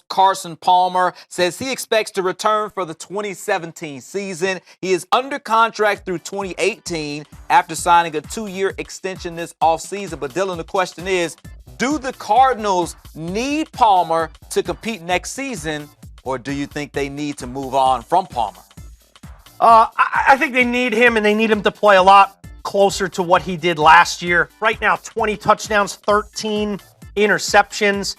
Carson Palmer says he expects to return for the 2017 season. He is under contract through 2018 after signing a 2-year extension this offseason. But Dylan, the question is, do the Cardinals need Palmer to compete next season, or do you think they need to move on from Palmer? I think they need him, and they need him to play a lot closer to what he did last year. Right now, 20 touchdowns, 13 interceptions.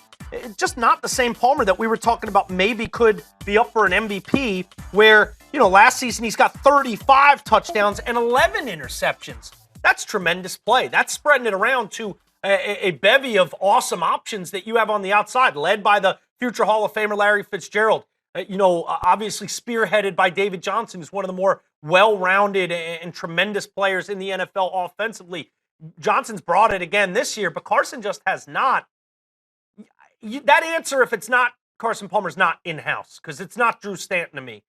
Just not the same Palmer that we were talking about maybe could be up for an MVP, where, last season he's got 35 touchdowns and 11 interceptions. That's tremendous play. That's spreading it around to a bevy of awesome options that you have on the outside, led by the future Hall of Famer Larry Fitzgerald. Obviously spearheaded by David Johnson, who's one of the more well-rounded and tremendous players in the NFL offensively. Johnson's brought it again this year, but Carson just has not. That answer, if it's not Carson Palmer's not in-house, because it's not Drew Stanton to me.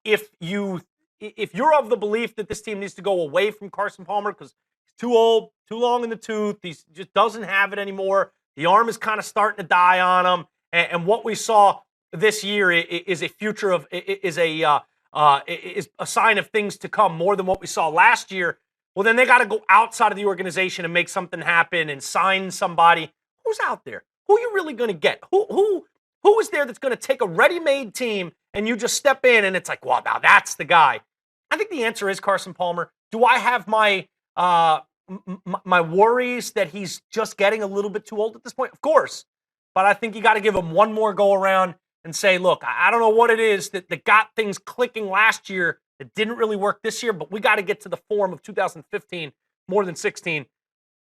If you're of the belief that this team needs to go away from Carson Palmer because he's too old, too long in the tooth, he just doesn't have it anymore, the arm is kind of starting to die on him, and what we saw this year is a future of is a sign of things to come more than what we saw last year. Well, then they got to go outside of the organization and make something happen and sign somebody. Who's out there? Who are you really going to get? Who is there that's going to take a ready-made team and you just step in and it's like, well, now that's the guy? I think the answer is Carson Palmer. Do I have my my worries that he's just getting a little bit too old at this point? Of course. But I think you got to give him one more go around and say, look, I don't know what it is that got things clicking last year that didn't really work this year, but we got to get to the form of 2015 more than 16.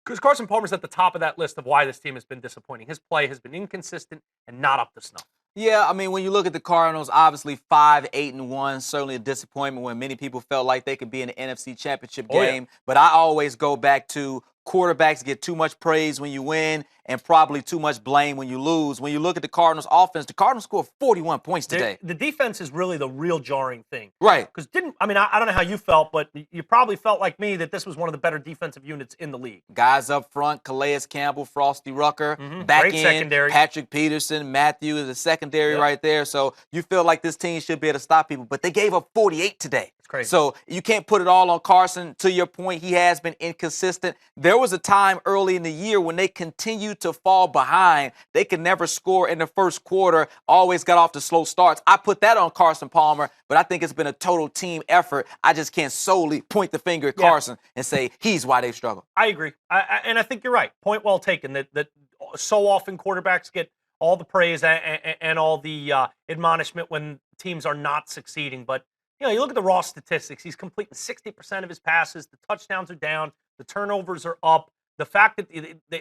Because Carson Palmer's at the top of that list of why this team has been disappointing. His play has been inconsistent and not up to snuff. Yeah, I mean, when you look at the Cardinals, obviously 5-8-1, certainly a disappointment when many people felt like they could be in the NFC Championship game. Yeah. But I always go back to quarterbacks get too much praise when you win and probably too much blame when you lose. When you look at the Cardinals offense, the Cardinals scored 41 points today. The defense is really the real jarring thing. Right. Because I don't know how you felt, but you probably felt like me that this was one of the better defensive units in the league. Guys up front, Calais Campbell, Frosty Rucker. Back Great end, secondary. Patrick Peterson, Matthew is the secondary right there. So you feel like this team should be able to stop people. But they gave up 48 today. It's crazy. So you can't put it all on Carson. To your point, he has been inconsistent. There was a time early in the year when they continued to fall behind. They could never score in the first quarter, always got off to slow starts. I put that on Carson Palmer, but I think it's been a total team effort. I just can't solely point the finger at Carson and say he's why they struggle. I agree. And I think you're right. Point well taken that so often quarterbacks get all the praise and all the admonishment when teams are not succeeding. But, you look at the raw statistics. He's completing 60% of his passes. The touchdowns are down. The turnovers are up. The fact that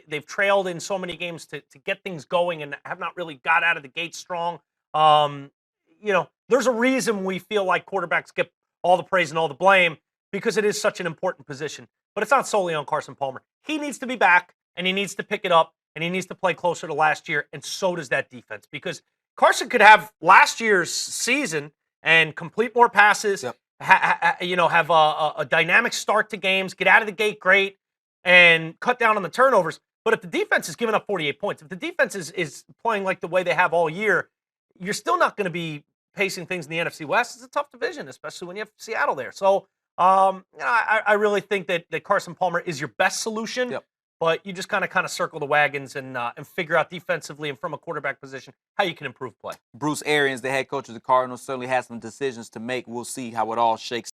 they've trailed in so many games to get things going and have not really got out of the gate strong. There's a reason we feel like quarterbacks get all the praise and all the blame because it is such an important position. But it's not solely on Carson Palmer. He needs to be back, and he needs to pick it up, and he needs to play closer to last year, and so does that defense. Because Carson could have last year's season and complete more passes, have a dynamic start to games, get out of the gate great, and cut down on the turnovers. But if the defense is giving up 48 points, if the defense is playing like the way they have all year, you're still not going to be pacing things in the NFC West. It's a tough division, especially when you have Seattle there. So I really think that Carson Palmer is your best solution. But you just kind of circle the wagons and figure out defensively and from a quarterback position how you can improve play. Bruce Arians, the head coach of the Cardinals, certainly has some decisions to make. We'll see how it all shakes